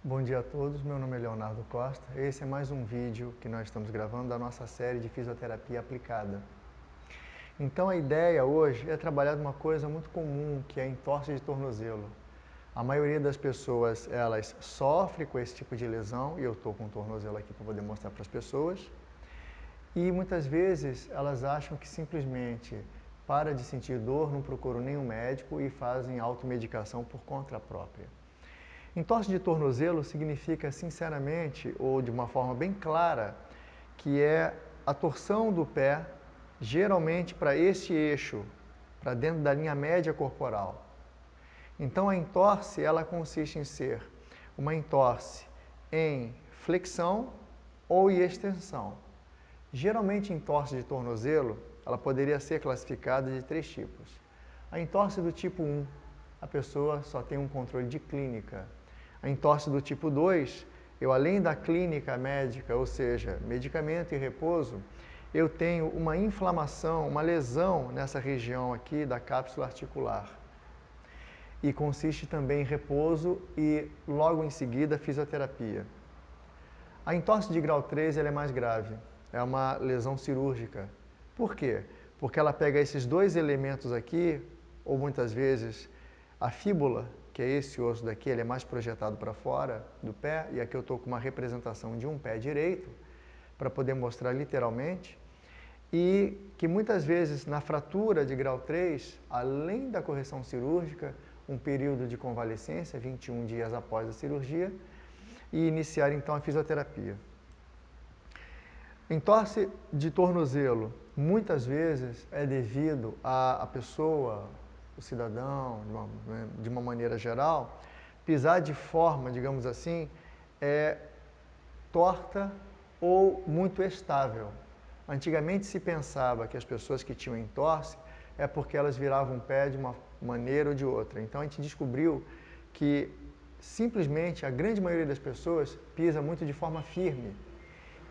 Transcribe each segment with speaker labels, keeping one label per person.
Speaker 1: Bom dia a todos, meu nome é Leonardo Costa. Esse é mais um vídeo que nós estamos gravando da nossa série de fisioterapia aplicada. Então a ideia hoje é trabalhar de uma coisa muito comum, que é a entorse de tornozelo. A maioria das pessoas, elas sofrem com esse tipo de lesão, e eu estou com o tornozelo aqui para poder mostrar para as pessoas. E muitas vezes elas acham que simplesmente para de sentir dor, não procuram nenhum médico e fazem automedicação por conta própria. Entorse de tornozelo significa, sinceramente, ou de uma forma bem clara, que é a torção do pé, geralmente para este eixo, para dentro da linha média corporal. Então a entorse, ela consiste em ser uma entorse em flexão ou em extensão. Geralmente, entorse de tornozelo, ela poderia ser classificada de 3 tipos. A entorse do tipo 1, a pessoa só tem um controle de clínica. A entorse do tipo 2, eu além da clínica médica, ou seja, medicamento e repouso, eu tenho uma inflamação, uma lesão nessa região aqui da cápsula articular. E consiste também em repouso e, logo em seguida, fisioterapia. A entorse de grau 3 ela é mais grave, é uma lesão cirúrgica. Por quê? Porque ela pega esses dois elementos aqui, ou muitas vezes a fíbula, que é esse osso daqui, ele é mais projetado para fora do pé, e aqui eu estou com uma representação de um pé direito, para poder mostrar literalmente, e que muitas vezes na fratura de grau 3, além da correção cirúrgica, um período de convalescência, 21 dias após a cirurgia, e iniciar então a fisioterapia. Entorse de tornozelo, muitas vezes é devido à pessoa, o cidadão, de uma maneira geral, pisar de forma, digamos assim, torta ou muito estável. Antigamente se pensava que as pessoas que tinham entorse é porque elas viravam o pé de uma maneira ou de outra. Então a gente descobriu que simplesmente a grande maioria das pessoas pisa muito de forma firme.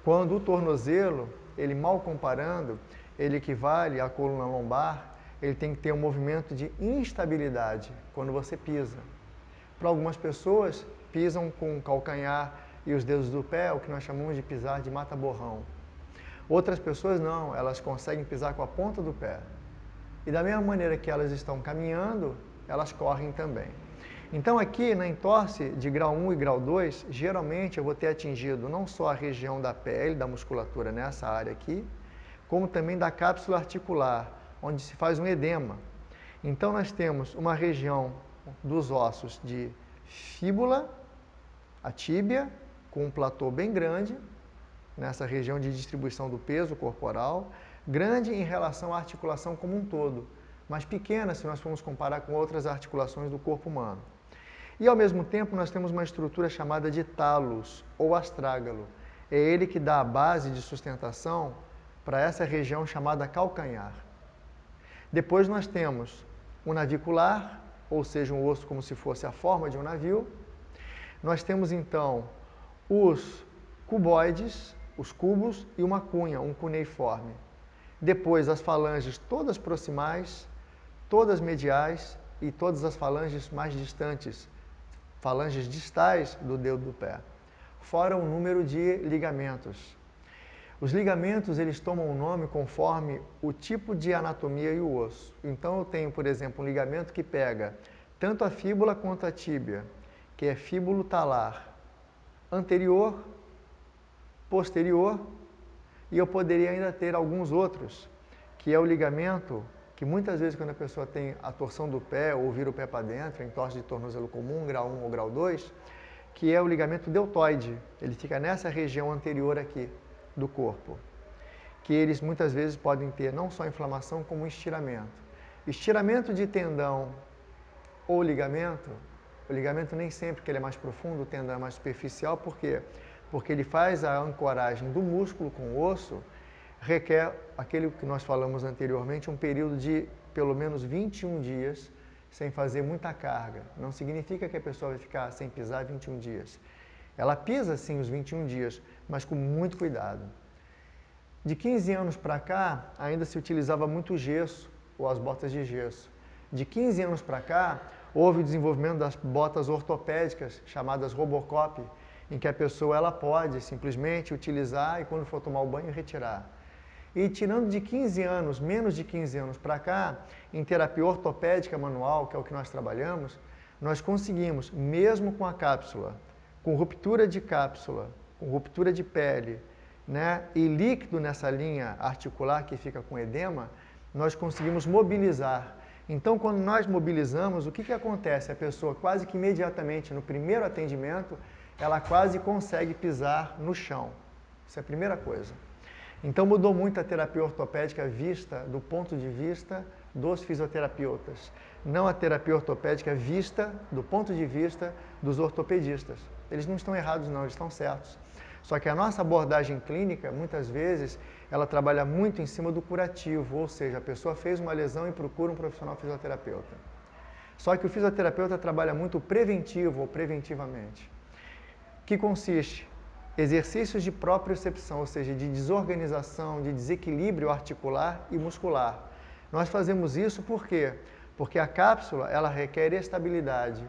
Speaker 1: Quando o tornozelo, ele mal comparando, ele equivale à coluna lombar, ele tem que ter um movimento de instabilidade quando você pisa. Para algumas pessoas, pisam com o calcanhar e os dedos do pé, o que nós chamamos de pisar de mata-borrão. Outras pessoas não, elas conseguem pisar com a ponta do pé. E da mesma maneira que elas estão caminhando, elas correm também. Então aqui na entorse de grau 1 e grau 2, geralmente eu vou ter atingido não só a região da pele, da musculatura nessa área aqui, como também da cápsula articular, onde se faz um edema. Então nós temos uma região dos ossos de fíbula, a tíbia, com um platô bem grande, nessa região de distribuição do peso corporal, grande em relação à articulação como um todo, mas pequena se nós formos comparar com outras articulações do corpo humano. E ao mesmo tempo nós temos uma estrutura chamada de talos ou astrágalo. É ele que dá a base de sustentação para essa região chamada calcanhar. Depois nós temos o navicular, ou seja, um osso como se fosse a forma de um navio. Nós temos então os cuboides, os cubos, e uma cunha, um cuneiforme. Depois as falanges todas proximais, todas mediais e todas as falanges mais distantes, falanges distais do dedo do pé. Fora o número de ligamentos. Os ligamentos, eles tomam o nome conforme o tipo de anatomia e o osso. Então eu tenho, por exemplo, um ligamento que pega tanto a fíbula quanto a tíbia, que é fíbulo talar anterior, posterior, e eu poderia ainda ter alguns outros, que é o ligamento que muitas vezes quando a pessoa tem a torção do pé ou vira o pé para dentro, entorse de tornozelo comum, grau 1 ou grau 2, que é o ligamento deltoide. Ele fica nessa região anterior aqui do corpo, que eles muitas vezes podem ter não só inflamação como estiramento. Estiramento de tendão ou ligamento, o ligamento nem sempre que ele é mais profundo, o tendão é mais superficial, por quê? Porque ele faz a ancoragem do músculo com o osso, requer aquele que nós falamos anteriormente, um período de pelo menos 21 dias sem fazer muita carga. Não significa que a pessoa vai ficar sem pisar 21 dias. Ela pisa sim os 21 dias, mas com muito cuidado. De 15 anos para cá, ainda se utilizava muito gesso ou as botas de gesso. De 15 anos para cá, Houve o desenvolvimento das botas ortopédicas, chamadas Robocop, em que a pessoa ela pode simplesmente utilizar e quando for tomar o banho retirar. E tirando de 15 anos, menos de 15 anos para cá, em terapia ortopédica manual, que é o que nós trabalhamos, nós conseguimos, mesmo com a cápsula, com ruptura de cápsula, com ruptura de pele, né, e líquido nessa linha articular que fica com edema, nós conseguimos mobilizar. Então, quando nós mobilizamos, o que acontece? A pessoa quase que imediatamente, no primeiro atendimento, ela quase consegue pisar no chão. Isso é a primeira coisa. Então mudou muito a terapia ortopédica vista do ponto de vista dos fisioterapeutas, não a terapia ortopédica vista do ponto de vista dos ortopedistas. Eles não estão errados não, eles estão certos. Só que a nossa abordagem clínica, muitas vezes, ela trabalha muito em cima do curativo, ou seja, a pessoa fez uma lesão e procura um profissional fisioterapeuta. Só que o fisioterapeuta trabalha muito preventivo ou preventivamente, que consiste exercícios de propriocepção, ou seja, de desorganização, de desequilíbrio articular e muscular. Nós fazemos isso por quê? Porque a cápsula, ela requer estabilidade.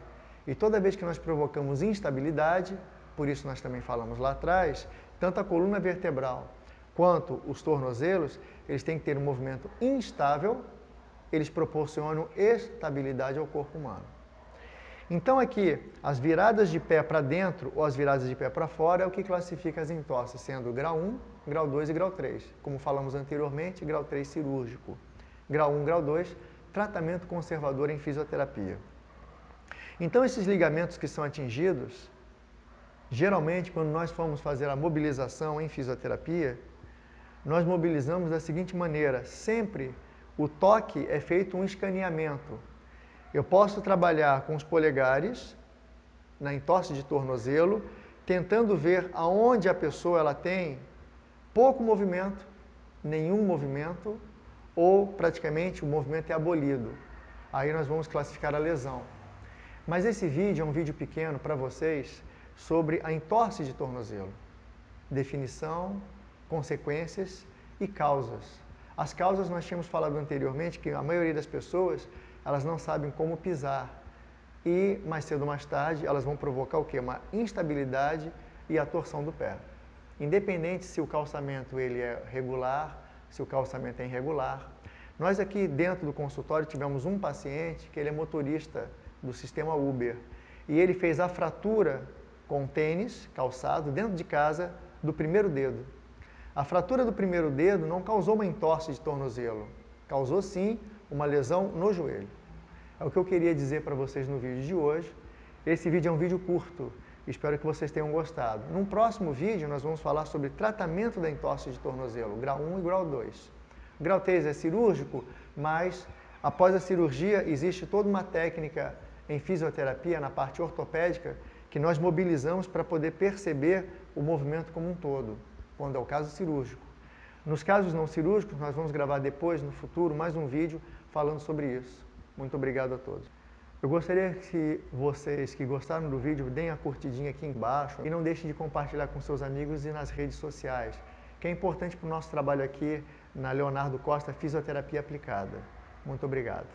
Speaker 1: E toda vez que nós provocamos instabilidade, por isso nós também falamos lá atrás, tanto a coluna vertebral quanto os tornozelos, eles têm que ter um movimento instável, eles proporcionam estabilidade ao corpo humano. Então aqui, as viradas de pé para dentro ou as viradas de pé para fora é o que classifica as entorses, sendo grau 1, grau 2 e grau 3. Como falamos anteriormente, grau 3 cirúrgico. Grau 1, grau 2, tratamento conservador em fisioterapia. Então esses ligamentos que são atingidos, geralmente quando nós formos fazer a mobilização em fisioterapia, nós mobilizamos da seguinte maneira, sempre o toque é feito um escaneamento. Eu posso trabalhar com os polegares, na entorse de tornozelo, tentando ver aonde a pessoa ela tem pouco movimento, nenhum movimento, ou praticamente o movimento é abolido. Aí nós vamos classificar a lesão. Mas esse vídeo é um vídeo pequeno para vocês sobre a entorse de tornozelo. Definição, consequências e causas. As causas nós tínhamos falado anteriormente que a maioria das pessoas elas não sabem como pisar. E, mais cedo ou mais tarde, elas vão provocar o quê? Uma instabilidade e a torção do pé. Independente se o calçamento ele é regular, se o calçamento é irregular. Nós aqui dentro do consultório tivemos um paciente que ele é motorista do sistema Uber. E ele fez a fratura com tênis, calçado, dentro de casa, do primeiro dedo. A fratura do primeiro dedo não causou uma entorse de tornozelo. Causou sim uma lesão no joelho. É o que eu queria dizer para vocês no vídeo de hoje. Esse vídeo é um vídeo curto, espero que vocês tenham gostado. Num próximo vídeo nós vamos falar sobre tratamento da entorse de tornozelo, grau 1 e grau 2. Grau 3 é cirúrgico, mas após a cirurgia existe toda uma técnica em fisioterapia, na parte ortopédica, que nós mobilizamos para poder perceber o movimento como um todo, quando é o caso cirúrgico. Nos casos não cirúrgicos, nós vamos gravar depois, no futuro, mais um vídeo falando sobre isso. Muito obrigado a todos. Eu gostaria que vocês que gostaram do vídeo deem a curtidinha aqui embaixo e não deixem de compartilhar com seus amigos e nas redes sociais, que é importante para o nosso trabalho aqui na Leonardo Costa Fisioterapia Aplicada. Muito obrigado.